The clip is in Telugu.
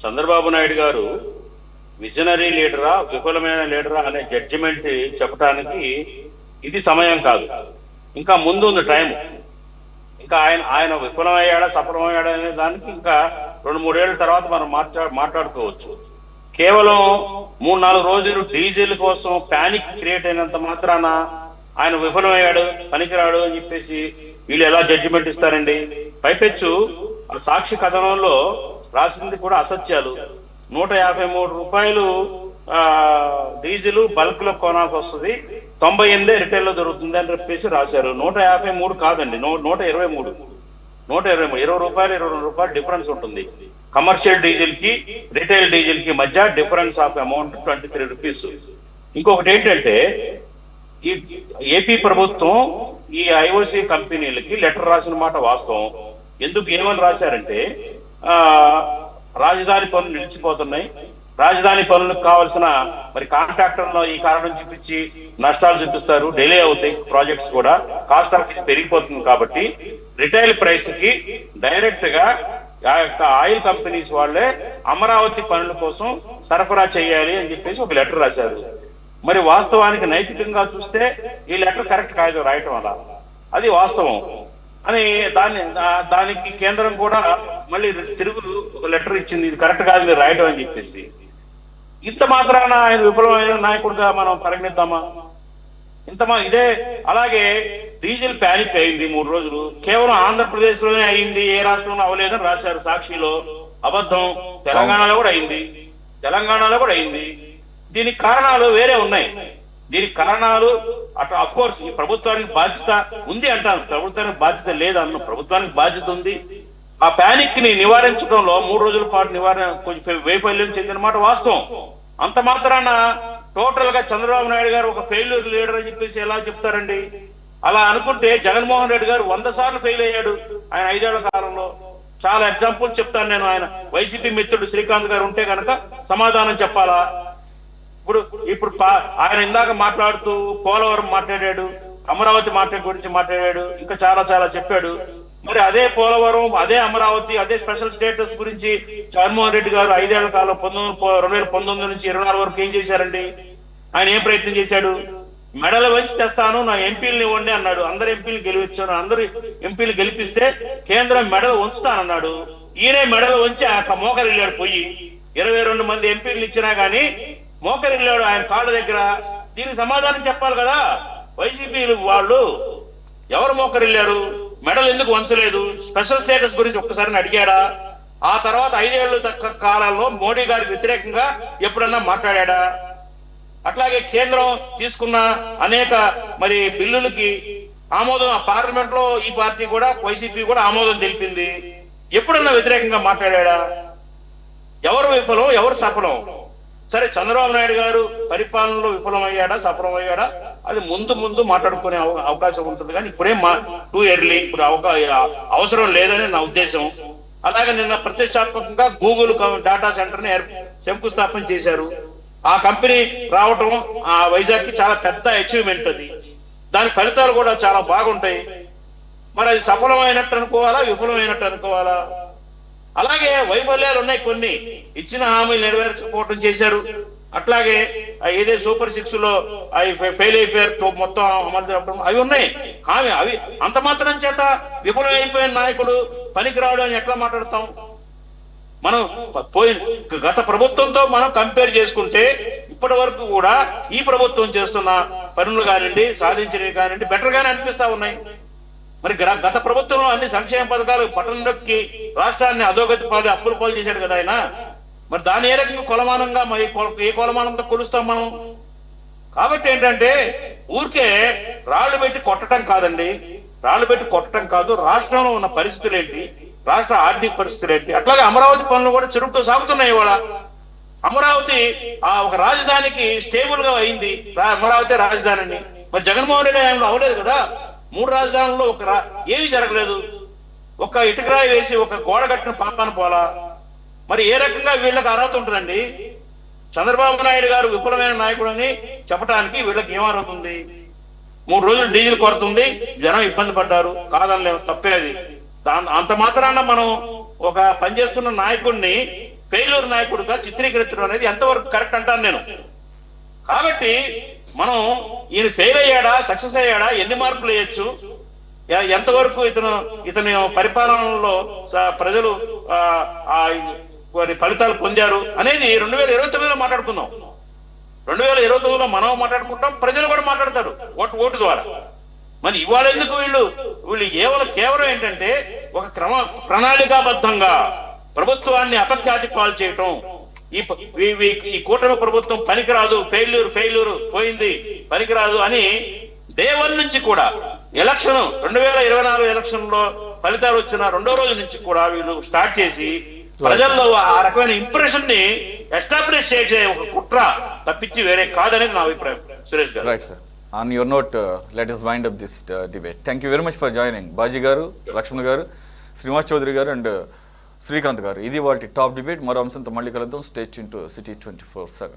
చంద్రబాబు నాయుడు గారు విజనరీ లీడరా విఫలమైన లీడరా అనే జడ్జిమెంట్ చెప్పడానికి ఇది సమయం కాదు. ఇంకా ముందు ఉంది టైం. ఇంకా ఆయన విఫలమయ్యాడా సఫలమయ్యాడా అనే దానికి ఇంకా 2-3 ఏళ్ల తర్వాత మనం మాట్లాడుకోవచ్చు. కేవలం 3-4 రోజులు డీజిల్ కోసం ప్యానిక్ క్రియేట్ అయినంత మాత్రాన ఆయన విఫలమయ్యాడు పనికిరాడు అని చెప్పేసి వీళ్ళు ఎలా జడ్జిమెంట్ ఇస్తారండి? పైపెచ్చు సాక్షి కథనంలో రాసింది కూడా అసత్యాలు. 153 రూపాయలు డీజిల్ బల్క్ లో కొనాల్సి వస్తుంది, 98 రిటైల్ లో దొరుకుతుంది అని చెప్పేసి రాశారు. 153 కాదండి, 123. 20 రూపాయలు 22 రూపాయలు డిఫరెన్స్ ఉంటుంది. కమర్షియల్ డీజిల్ కి రిటైల్ డీజిల్ కి మధ్య డిఫరెన్స్ ఆఫ్ అమౌంట్ 23 రూపీస్. ఇంకొకటి ఏంటంటే ఈ ఏపీ ప్రభుత్వం ఈ ఐఓసి కంపెనీలకి లెటర్ రాసిన మాట వాస్తవం. ఎందుకు ఏమని రాశారంటే రాజధాని పనులు నిలిచిపోతున్నాయి, రాజధాని పనులకు కావాల్సిన మరి కాంట్రాక్టర్లో ఈ కారణం చూపించి నష్టాలు చూపిస్తారు, డిలే అవుతాయి ప్రాజెక్ట్స్ కూడా, కాస్ట్ ఆఫ్ పెరిగిపోతుంది. కాబట్టి రిటైల్ ప్రైస్ కి డైరెక్ట్ గా ఆయిల్ కంపెనీస్ వాళ్ళే అమరావతి పనుల కోసం సరఫరా చేయాలి అని చెప్పేసి ఒక లెటర్ రాశారు. మరి వాస్తవానికి నైతికంగా చూస్తే ఈ లెటర్ కరెక్ట్ కాదు రాయటం వల్ల, అది వాస్తవం అని దానికి కేంద్రం కూడా మళ్ళీ తిరుగు ఒక లెటర్ ఇచ్చింది, ఇది కరెక్ట్ కాదు మీరు రాయటం అని చెప్పేసి. ఇంత మాత్రాన ఆయన విఫలమైన నాయకుడిగా మనం పరిగణిద్దామా? ఇదే. అలాగే డీజిల్ ప్యానిక్ అయింది 3 రోజులు, కేవలం ఆంధ్రప్రదేశ్ లోనే అయింది, ఏ రాష్ట్రంలో అవ్వలేదని రాశారు సాక్షిలో. అబద్ధం. తెలంగాణలో కూడా అయింది. దీనికి కారణాలు వేరే ఉన్నాయి. దీనికి కారణాలు అటు అఫ్ కోర్స్ ఈ ప్రభుత్వానికి బాధ్యత ఉంది అంటాను, ప్రభుత్వానికి బాధ్యత లేదన్ను. ప్రభుత్వానికి బాధ్యత ఉంది. ఆ ప్యానిక్ ని నివారించడంలో 3 రోజుల పాటు కొంచెం వైఫల్యం చెందిన మాట వాస్తవం. అంత మాత్రాన టోటల్ గా చంద్రబాబు నాయుడు గారు ఒక ఫెయిల్యూర్ లీడర్ అని చెప్పేసి ఎలా చెప్తారండి? అలా అనుకుంటే జగన్మోహన్ రెడ్డి గారు 100 సార్లు ఫెయిల్ అయ్యాడు ఆయన 5 ఏళ్ల కాలంలో. చాలా ఎగ్జాంపుల్ చెప్తాను నేను. ఆయన వైసీపీ మిత్రుడు శ్రీకాంత్ గారు ఉంటే కనుక సమాధానం చెప్పాలా? ఇప్పుడు ఆయన ఇందాక మాట్లాడుతూ పోలవరం మాట్లాడాడు, అమరావతి గురించి మాట్లాడాడు, ఇంకా చాలా చెప్పాడు. మరి అదే పోలవరం, అదే అమరావతి, అదే స్పెషల్ స్టేటస్ గురించి జగన్మోహన్ రెడ్డి గారు 5 ఏళ్ల కాలం 2019 నుంచి 24 వరకు ఏం చేశారండి? ఆయన ఏం ప్రయత్నం చేశాడు? మెడలు వంచి తెస్తాను, నా ఎంపీలని ఇవ్వండి అన్నాడు. అందరు ఎంపీలు గెలిపించాను, అందరు ఎంపీలు గెలిపిస్తే కేంద్రం మెడలు వంచుతానన్నాడు. ఈయనే మెడలు వంచి ఆ మోకరిల్లాడు పోయి. 22 మంది ఎంపీలు ఇచ్చినా గానీ మోకరిల్లాడు ఆయన కాళ్ళ దగ్గర. దీనికి సమాధానం చెప్పాలి కదా వైసీపీ వాళ్ళు. ఎవరు మోకరిల్లారు? మెడల్ ఎందుకు వంచలేదు? స్పెషల్ స్టేటస్ గురించి ఒక్కసారి అడిగాడా? ఆ తర్వాత 5 ఏళ్ల కాలంలో మోడీ గారికి వ్యతిరేకంగా ఎప్పుడన్నా మాట్లాడా? అట్లాగే కేంద్రం తీసుకున్న అనేక మరి బిల్లులకి ఆమోదం పార్లమెంట్ లో ఈ పార్టీ కూడా వైసీపీ కూడా ఆమోదం తెలిపింది. ఎప్పుడన్నా వ్యతిరేకంగా మాట్లాడా? ఎవరు విఫలం, ఎవరు సఫలం? సరే, చంద్రబాబు నాయుడు గారు పరిపాలనలో విఫలమయ్యాడా సఫలమయ్యాడా అది ముందు మాట్లాడుకునే అవకాశం ఉంటుంది. కానీ ఇప్పుడే టూ ఎర్లీ, ఇప్పుడు అవసరం లేదని నా ఉద్దేశం. అలాగే నిన్న ప్రతిష్టాత్మకంగా గూగుల్ డాటా సెంటర్ ని శంకుస్థాపన చేశారు. ఆ కంపెనీ రావటం ఆ వైజాగ్ కి చాలా పెద్ద అచీవ్మెంట్. అది దాని ఫలితాలు కూడా చాలా బాగుంటాయి. మరి అది సఫలమైనట్టు అనుకోవాలా, విఫలమైనట్టు అనుకోవాలా? అలాగే వైఫల్యాలు ఉన్నాయి కొన్ని. ఇచ్చిన హామీలు నెరవేర్చకపోవటం చేశారు. అట్లాగే ఏదే సూపర్ 6 లో అవి ఫెయిల్ అయిపోయారు, మొత్తం అమలు జరపడం అవి ఉన్నాయి. అవి అంత మాత్రం చేత విఫలమైపోయిన నాయకుడు పనికిరాడు అని ఎట్లా మాట్లాడతాం? మనం గత ప్రభుత్వంతో మనం కంపేర్ చేసుకుంటే ఇప్పటి వరకు కూడా ఈ ప్రభుత్వం చేస్తున్న పనులు కానివ్వండి, సాధించినవి కానివ్వండి బెటర్ గానే అనిపిస్తా ఉన్నాయి. మరి గత ప్రభుత్వంలో అన్ని సంక్షేమ పథకాలు పట్టణంలోకి రాష్ట్రాన్ని అధోగతి పాలు అప్పుల పాలు చేశాడు కదా ఆయన. మరి దాని ఏ రకంగా కొలమానంగా ఏ కొలమానంతో కొలుస్తాం మనం? కాబట్టి ఏంటంటే ఊరికే రాళ్లు పెట్టి కొట్టడం కాదండి, రాళ్లు పెట్టి కొట్టడం కాదు. రాష్ట్రంలో ఉన్న పరిస్థితులు ఏంటి, రాష్ట్ర ఆర్థిక పరిస్థితులు ఏంటి, అట్లాగే అమరావతి పనులు కూడా చురుకుతో సాగుతున్నాయి. ఇవాళ అమరావతి ఒక రాజధానికి స్టేబుల్ గా అయింది, అమరావతి రాజధానిని. మరి జగన్మోహన్ రెడ్డి ఆయనలో అవ్వలేదు కదా. 3 రాజధానుల్లో ఏమీ జరగలేదు. ఒక ఇటుకరాయి వేసి ఒక గోడ కట్టిన పాపాన పోలా. మరి ఏ రకంగా వీళ్ళకి అర్హత ఉంటుందండి? చంద్రబాబు నాయుడు గారు విఫలమైన నాయకుడు అని చెప్పడానికి వీళ్ళకి ఏం అర్హత ఉంది? 3 రోజులు డీజిల్ కొరతుంది, జనం ఇబ్బంది పడ్డారు, కాదనలేము, తప్పేది. అంత మాత్రాన మనం ఒక పనిచేస్తున్న నాయకుడిని ఫెయిల్యూర్ నాయకుడిగా చిత్రీకరించడం అనేది ఎంతవరకు కరెక్ట్ అంటాను నేను. కాబట్టి మనం ఈయన ఫెయిల్ అయ్యాడా, సక్సెస్ అయ్యాడా, ఎన్ని మార్కులు వేయచ్చు, ఎంతవరకు ఇతని పరిపాలనలో ప్రజలు వారి ఫలితాలు పొందారు అనేది 2029లో మాట్లాడుకుందాం. 2029లో మనం మాట్లాడుకుంటాం, ప్రజలు కూడా మాట్లాడతారు ఓటు ద్వారా. మరి ఇవాళ ఎందుకు వీళ్ళు కేవలం ఏంటంటే ఒక ప్రణాళికాబద్ధంగా ప్రభుత్వాన్ని అపఖ్యాతి పాలు చేయటం, ఈ కూటమి ప్రభుత్వం పనికిరాదు, ఫెయిల్యూర్ పోయింది, పనికిరాదు అని డే 1 నుంచి కూడా 2024 ఎలక్షన్ లో ఫలితాలు వచ్చిన 2వ రోజు నుంచి కూడా వీళ్ళు స్టార్ట్ చేసి ప్రజల్లో ఆ రకమైన ఇంప్రెషన్ ని ఎస్టాబ్లిష్ చేసే ఒక కుట్ర తప్పించి వేరే కాదనేది నా అభిప్రాయం. సురేష్ గారు. Right sir. On your note, let us wind up this debate. Thank you very much for joining. Baji garu, Lakshman garu, Srinivas Chaudhary garu and Srikanth garu. Idi valti top debate. Maro amsanto malli kaluddam. Stay tuned to City 24/7.